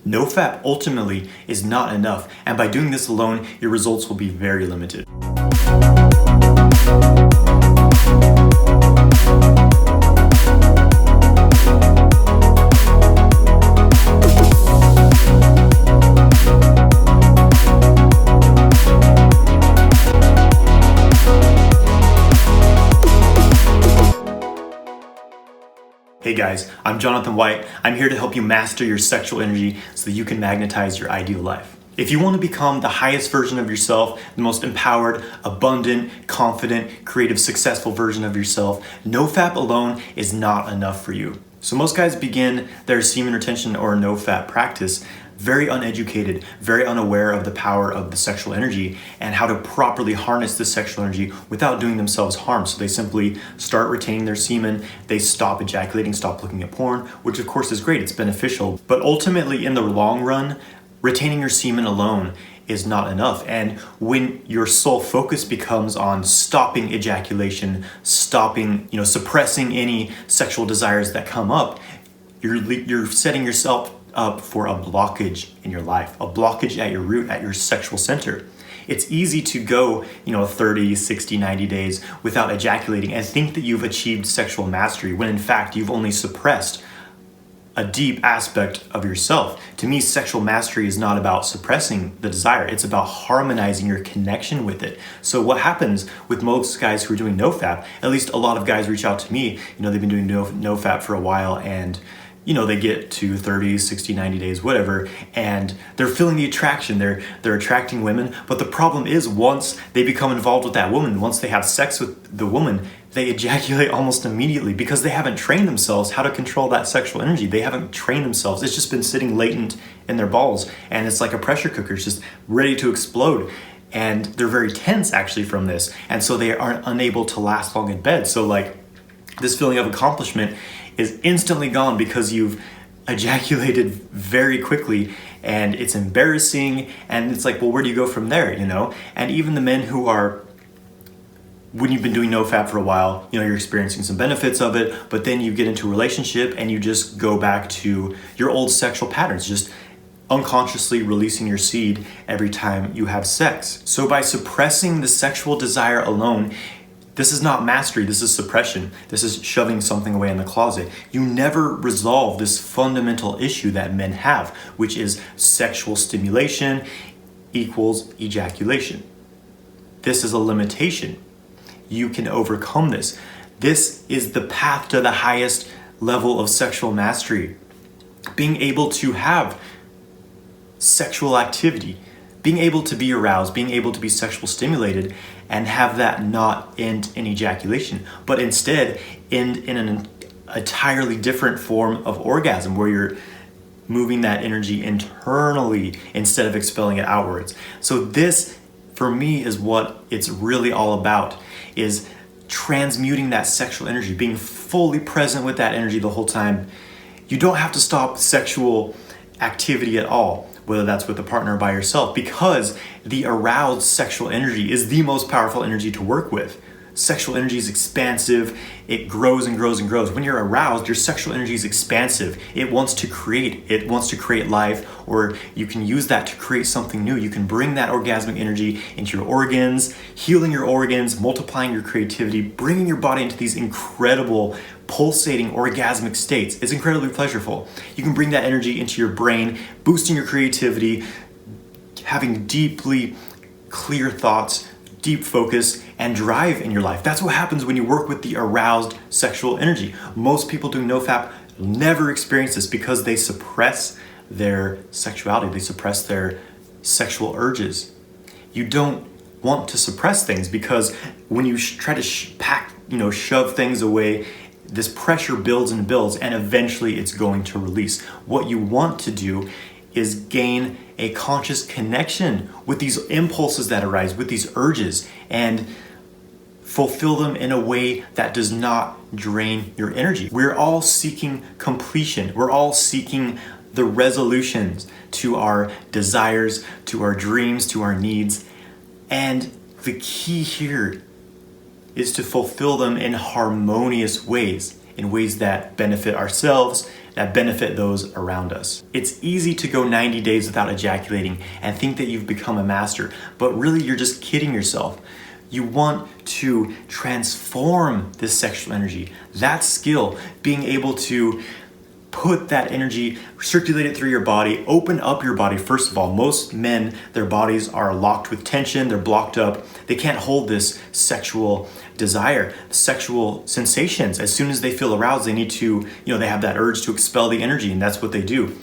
NoFap ultimately is not enough, and by doing this alone, your results will be very limited. Hey guys, I'm Jonathan White. I'm here to help you master your sexual energy so that you can magnetize your ideal life. If you want to become the highest version of yourself, the most empowered, abundant, confident, creative, successful version of yourself, NoFap alone is not enough for you. So most guys begin their semen retention or NoFap practice very uneducated, very unaware of the power of the sexual energy and how to properly harness the sexual energy without doing themselves harm. So they simply start retaining their semen, they stop ejaculating, stop looking at porn, which of course is great, it's beneficial. But ultimately in the long run, retaining your semen alone is not enough. And when your sole focus becomes on stopping ejaculation, stopping, suppressing any sexual desires that come up, you're setting yourself up for a blockage in your life, a blockage at your root, at your sexual center. It's easy to go, 30, 60, 90 days without ejaculating and think that you've achieved sexual mastery when in fact you've only suppressed a deep aspect of yourself. To me, sexual mastery is not about suppressing the desire, it's about harmonizing your connection with it. So what happens with most guys who are doing NoFap, at least a lot of guys reach out to me, they've been doing NoFap for a while and they get to 30, 60, 90 days, whatever, and they're feeling the attraction, they're attracting women, but the problem is once they become involved with that woman, once they have sex with the woman, they ejaculate almost immediately because they haven't trained themselves how to control that sexual energy. They haven't trained themselves. It's just been sitting latent in their balls, and it's like a pressure cooker, it's just ready to explode. And they're very tense actually from this, and so they are unable to last long in bed. So like this feeling of accomplishment is instantly gone because you've ejaculated very quickly, and it's embarrassing, and it's like, well, where do you go from there, And even the men who are, when you've been doing NoFap for a while, you're experiencing some benefits of it, but then you get into a relationship and you just go back to your old sexual patterns, just unconsciously releasing your seed every time you have sex. So by suppressing the sexual desire alone, this is not mastery, this is suppression. This is shoving something away in the closet. You never resolve this fundamental issue that men have, which is sexual stimulation equals ejaculation. This is a limitation. You can overcome this. This is the path to the highest level of sexual mastery. Being able to have sexual activity, being able to be aroused, being able to be sexually stimulated, and have that not end in ejaculation, but instead end in an entirely different form of orgasm where you're moving that energy internally instead of expelling it outwards. So this, for me, is what it's really all about, is transmuting that sexual energy, being fully present with that energy the whole time. You don't have to stop sexual activity at all, whether that's with a partner or by yourself, because the aroused sexual energy is the most powerful energy to work with. Sexual energy is expansive, it grows and grows and grows. When you're aroused, your sexual energy is expansive. It wants to create life, or you can use that to create something new. You can bring that orgasmic energy into your organs, healing your organs, multiplying your creativity, bringing your body into these incredible pulsating orgasmic states. It's incredibly pleasurable. You can bring that energy into your brain, boosting your creativity, having deeply clear thoughts, deep focus, and drive in your life. That's what happens when you work with the aroused sexual energy. Most people doing NoFap never experience this because they suppress their sexuality, they suppress their sexual urges. You don't want to suppress things because when you try to shove things away, this pressure builds and builds, and eventually it's going to release. What you want to do is gain a conscious connection with these impulses that arise, with these urges, and fulfill them in a way that does not drain your energy. We're all seeking completion. We're all seeking the resolutions to our desires, to our dreams, to our needs. And the key here is to fulfill them in harmonious ways. in ways that benefit ourselves, that benefit those around us. It's easy to go 90 days without ejaculating and think that you've become a master, but really you're just kidding yourself. You want to transform this sexual energy, that skill, being able to put that energy, circulate it through your body, open up your body. First of all, most men, their bodies are locked with tension, they're blocked up. They can't hold this sexual desire, sexual sensations. As soon as they feel aroused, they need to, they have that urge to expel the energy, and that's what they do.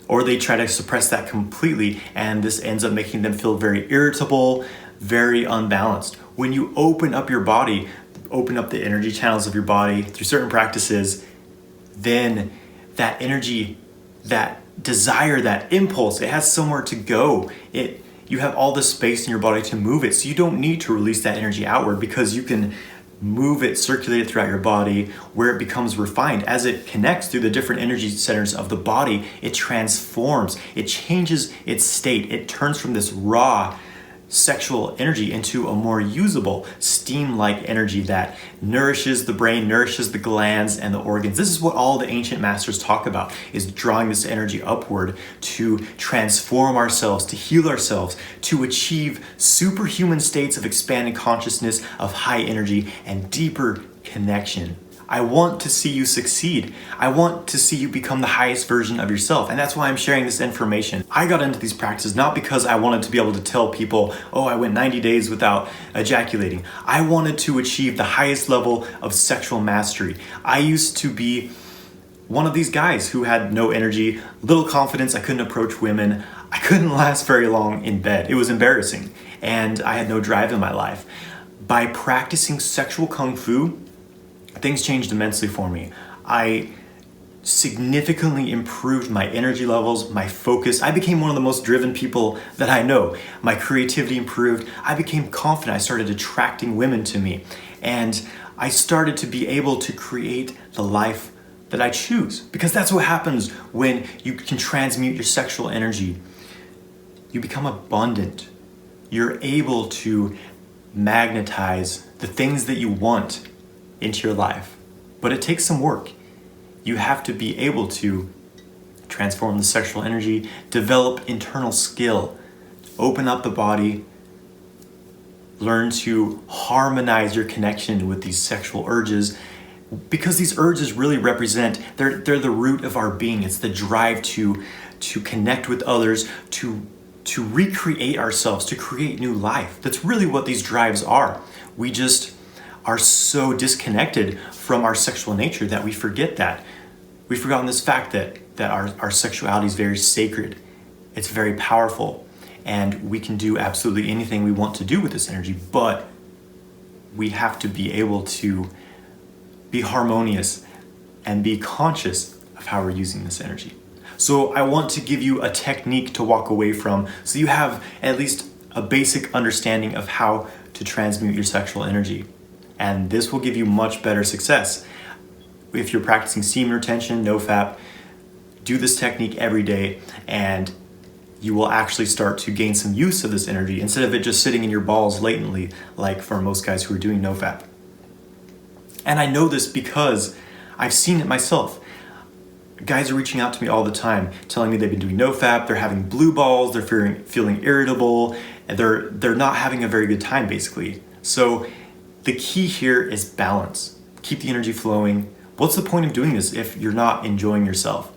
Or they try to suppress that completely, and this ends up making them feel very irritable, very unbalanced. When you open up your body, open up the energy channels of your body through certain practices, then that energy, that desire, that impulse, it has somewhere to go. You have all the space in your body to move it. So you don't need to release that energy outward, because you can move it, circulate it throughout your body where it becomes refined. As it connects through the different energy centers of the body, it transforms, it changes its state. It turns from this raw sexual energy into a more usable steam-like energy that nourishes the brain, nourishes the glands and the organs. This is what all the ancient masters talk about, is drawing this energy upward to transform ourselves, to heal ourselves, to achieve superhuman states of expanded consciousness, of high energy and deeper connection. I want to see you succeed. I want to see you become the highest version of yourself. And that's why I'm sharing this information. I got into these practices not because I wanted to be able to tell people, oh, I went 90 days without ejaculating. I wanted to achieve the highest level of sexual mastery. I used to be one of these guys who had no energy, little confidence. I couldn't approach women. I couldn't last very long in bed. It was embarrassing. And I had no drive in my life. By practicing sexual kung fu, things changed immensely for me. I significantly improved my energy levels, my focus. I became one of the most driven people that I know. My creativity improved. I became confident. I started attracting women to me. And I started to be able to create the life that I choose. Because that's what happens when you can transmute your sexual energy. You become abundant. You're able to magnetize the things that you want into your life. But it takes some work. You have to be able to transform the sexual energy, develop internal skill, open up the body, learn to harmonize your connection with these sexual urges, because these urges really represent, they're the root of our being. It's the drive to connect with others, to recreate ourselves, to create new life. That's really what these drives are. We just are so disconnected from our sexual nature that we forget that. We've forgotten this fact that our sexuality is very sacred. It's very powerful, and we can do absolutely anything we want to do with this energy, but we have to be able to be harmonious and be conscious of how we're using this energy. So I want to give you a technique to walk away from, so you have at least a basic understanding of how to transmute your sexual energy. And this will give you much better success. If you're practicing semen retention, NoFap, do this technique every day, and you will actually start to gain some use of this energy instead of it just sitting in your balls latently, like for most guys who are doing NoFap. And I know this because I've seen it myself. Guys are reaching out to me all the time, telling me they've been doing NoFap, they're having blue balls, they're feeling irritable, and they're not having a very good time, basically. So the key here is balance. Keep the energy flowing. What's the point of doing this if you're not enjoying yourself?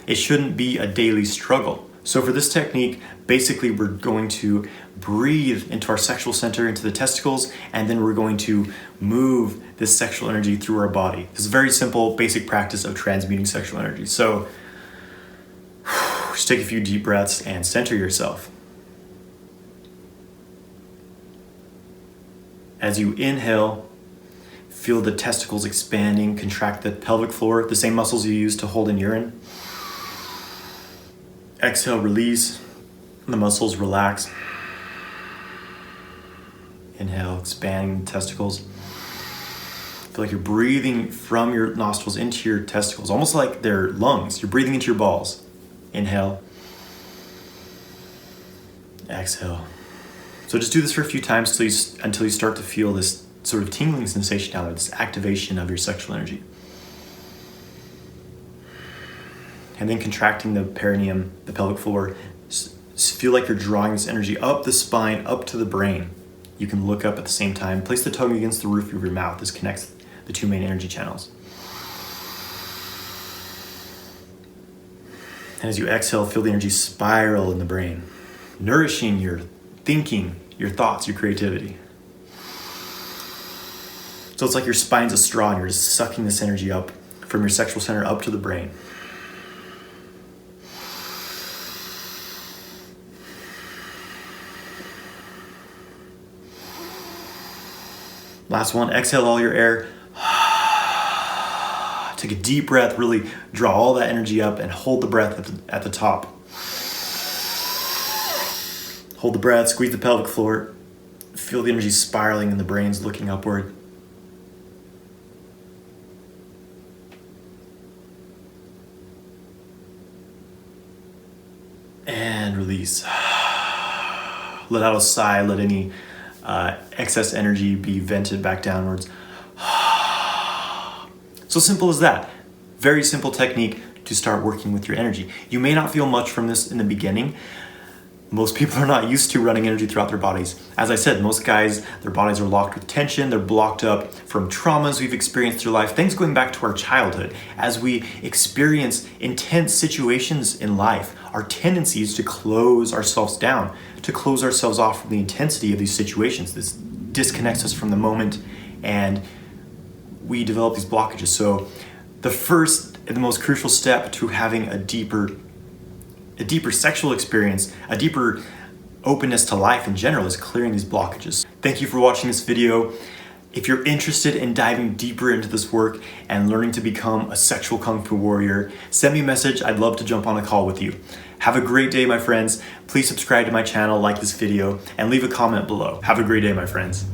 It shouldn't be a daily struggle. So for this technique, basically we're going to breathe into our sexual center, into the testicles, and then we're going to move this sexual energy through our body. It's a very simple, basic practice of transmuting sexual energy. So just take a few deep breaths and center yourself. As you inhale, feel the testicles expanding, contract the pelvic floor, the same muscles you use to hold in urine. Exhale, release, the muscles relax. Inhale, expanding the testicles. Feel like you're breathing from your nostrils into your testicles, almost like they're lungs. You're breathing into your balls. Inhale. Exhale. So just do this for a few times until you start to feel this sort of tingling sensation down there, this activation of your sexual energy. and then contracting the perineum, the pelvic floor. Feel like you're drawing this energy up the spine, up to the brain. You can look up at the same time. Place the tongue against the roof of your mouth. This connects the two main energy channels. And as you exhale, feel the energy spiral in the brain, nourishing your thinking, your thoughts, your creativity. So it's like your spine's a straw and you're just sucking this energy up from your sexual center up to the brain. Last one, exhale all your air. Take a deep breath, really draw all that energy up and hold the breath at the top. Hold the breath, squeeze the pelvic floor. Feel the energy spiraling and the brain's looking upward. And release. Let out a sigh, let any excess energy be vented back downwards. So simple as that. Very simple technique to start working with your energy. You may not feel much from this in the beginning. Most people are not used to running energy throughout their bodies. As I said, most guys, their bodies are locked with tension. They're blocked up from traumas we've experienced through life, things going back to our childhood. As we experience intense situations in life, our tendency is to close ourselves down, to close ourselves off from the intensity of these situations. This disconnects us from the moment and we develop these blockages. So the first and the most crucial step to having a deeper sexual experience, a deeper openness to life in general, is clearing these blockages. Thank you for watching this video. If you're interested in diving deeper into this work and learning to become a sexual kung fu warrior, send me a message. I'd love to jump on a call with you. Have a great day, my friends. Please subscribe to my channel, like this video, and leave a comment below. Have a great day, my friends.